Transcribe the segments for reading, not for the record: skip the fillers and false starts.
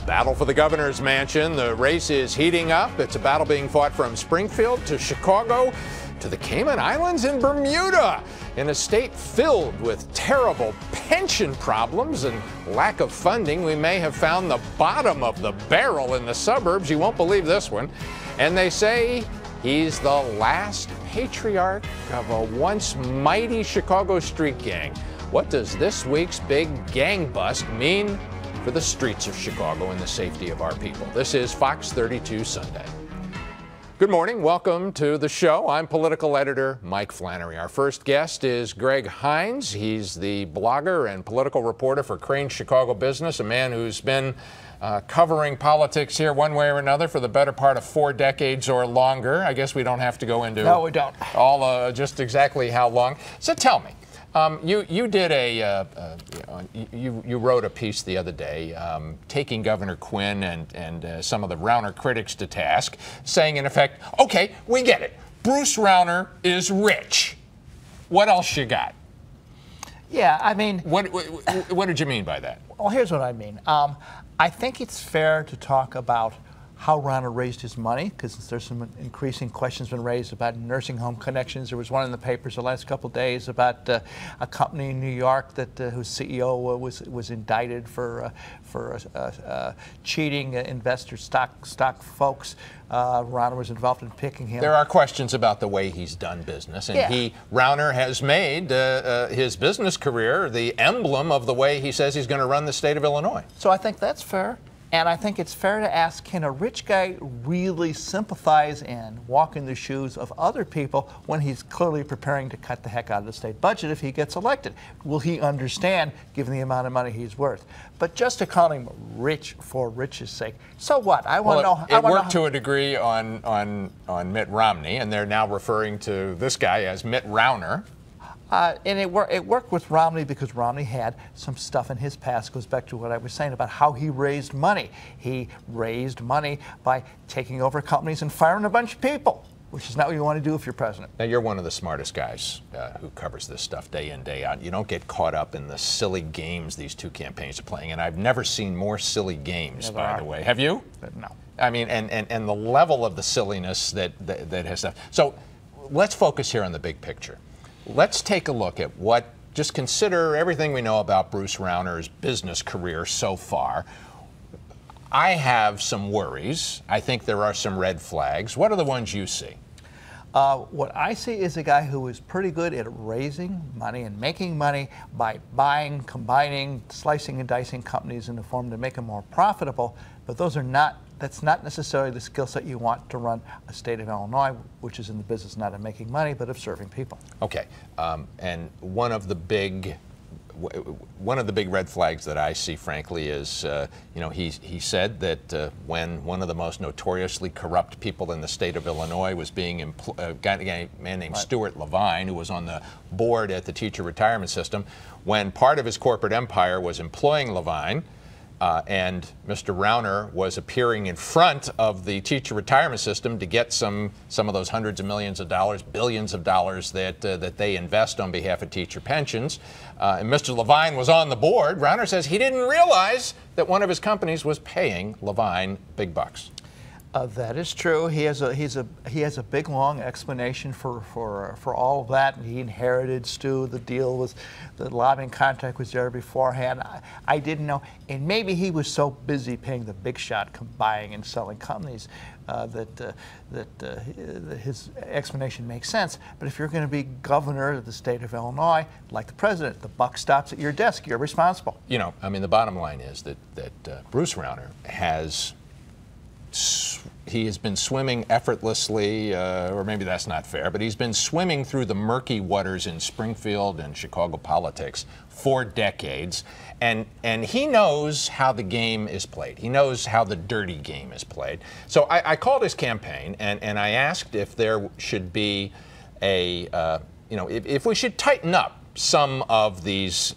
Battle for the governor's mansion. The race is heating up. It's a battle being fought from Springfield to Chicago to the Cayman Islands and Bermuda, in a state filled with terrible pension problems and lack of funding. We may have found the bottom of the barrel in the suburbs. You won't believe this one. And they say he's the last patriarch of a once mighty Chicago street gang. What does this week's big gang bust mean for the streets of Chicago and the safety of our people? This is Fox 32 Sunday. Good morning. Welcome to the show. I'm political editor Mike Flannery. Our first guest is Greg Hinz. He's the blogger and political reporter for Crain Chicago Business, a man who's been covering politics here one way or another for the better part of 4 decades or longer. I guess we don't have to go into No, we don't. all just exactly how long. So tell me. You did you wrote a piece the other day taking Governor Quinn and some of the Rauner critics to task, saying in effect, okay, we get it. Bruce Rauner is rich. What else you got? Yeah, I mean... What did you mean by that? Well, here's what I mean. I think it's fair to talk about how Rauner raised his money, because there's some increasing questions been raised about nursing home connections. There was one in the papers the last couple of days about a company in New York that whose CEO was indicted for cheating investor stock folks. Rauner was involved in picking him. There are questions about the way he's done business, and yeah. Rauner has made his business career the emblem of the way he says he's going to run the state of Illinois. So I think that's fair. And I think it's fair to ask, can a rich guy really sympathize and walk in the shoes of other people when he's clearly preparing to cut the heck out of the state budget if he gets elected? Will he understand, given the amount of money he's worth? But just to call him rich for rich's sake, so what? I want to know. It worked to a degree on Mitt Romney, and they're now referring to this guy as Mitt Rauner. And it worked with Romney because Romney had some stuff in his past. Goes back to what I was saying about how he raised money. He raised money by taking over companies and firing a bunch of people, which is not what you want to do if you're president. Now, you're one of the smartest guys who covers this stuff day in, day out. You don't get caught up in the silly games these two campaigns are playing, and I've never seen more silly games, by the way. Have you? No. I mean, and the level of the silliness that has stuff. So let's focus here on the big picture. Let's take a look at just consider everything we know about Bruce Rauner's business career so far. I have some worries. I think there are some red flags. What are the ones you see? What I see is a guy who is pretty good at raising money and making money by buying, combining, slicing and dicing companies in a form to make them more profitable, but that's not necessarily the skill set you want to run a state of Illinois, which is in the business not of making money, but of serving people. Okay, and one of the big red flags that I see, frankly, is he said that when one of the most notoriously corrupt people in the state of Illinois was being a man named Stuart Levine, who was on the board at the teacher retirement system, when part of his corporate empire was employing Levine. And Mr. Rauner was appearing in front of the teacher retirement system to get some of those hundreds of millions of dollars, billions of dollars that they invest on behalf of teacher pensions. And Mr. Levine was on the board. Rauner says he didn't realize that one of his companies was paying Levine big bucks. That is true. He has a big long explanation for all of that. He inherited Stu. The deal was, the lobbying contract was there beforehand. I didn't know, and maybe he was so busy paying the big shot, buying and selling companies, that his explanation makes sense. But if you're going to be governor of the state of Illinois, like the president, the buck stops at your desk. You're responsible. You know, I mean, the bottom line is that Bruce Rauner has been swimming effortlessly, or maybe that's not fair, but he's been swimming through the murky waters in Springfield and Chicago politics for decades, and he knows how the game is played. He knows how the dirty game is played. So I called his campaign, and I asked if there should be if we should tighten up some of these,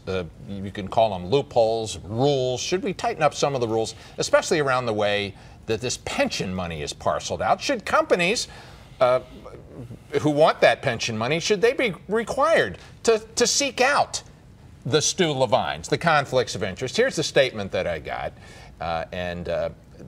you can call them loopholes, rules. Should we tighten up some of the rules, especially around the way that this pension money is parceled out? Should companies who want that pension money, should they be required to seek out the Stu Levines, the conflicts of interest. Here's the statement that I got,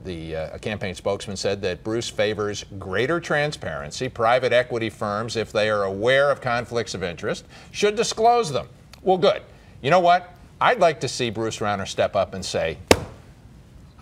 the campaign spokesman said that Bruce favors greater transparency. Private equity firms, if they are aware of conflicts of interest, should disclose them. Well, good. You know what? I'd like to see Bruce Rauner step up and say,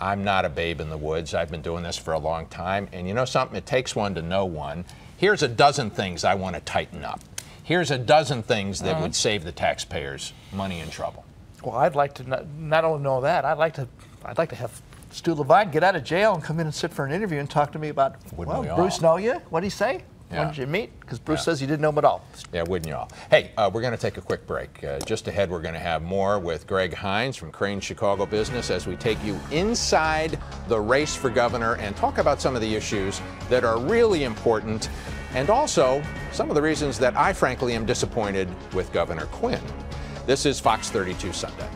I'm not a babe in the woods. I've been doing this for a long time. And you know something? It takes one to know one. Here's a dozen things I want to tighten up. Here's a dozen things that would save the taxpayers money and trouble. Well, I'd like to not only know that, I'd like to have Stu Levine get out of jail and come in and sit for an interview and talk to me about, Wouldn't we all? Bruce know you? What'd he say? Yeah. When did you meet? Because Bruce says you didn't know him at all. Yeah, wouldn't you all? Hey, we're going to take a quick break. Just ahead, we're going to have more with Greg Hinz from Crain Chicago Business as we take you inside the race for governor and talk about some of the issues that are really important and also some of the reasons that I frankly am disappointed with Governor Quinn. This is Fox 32 Sunday.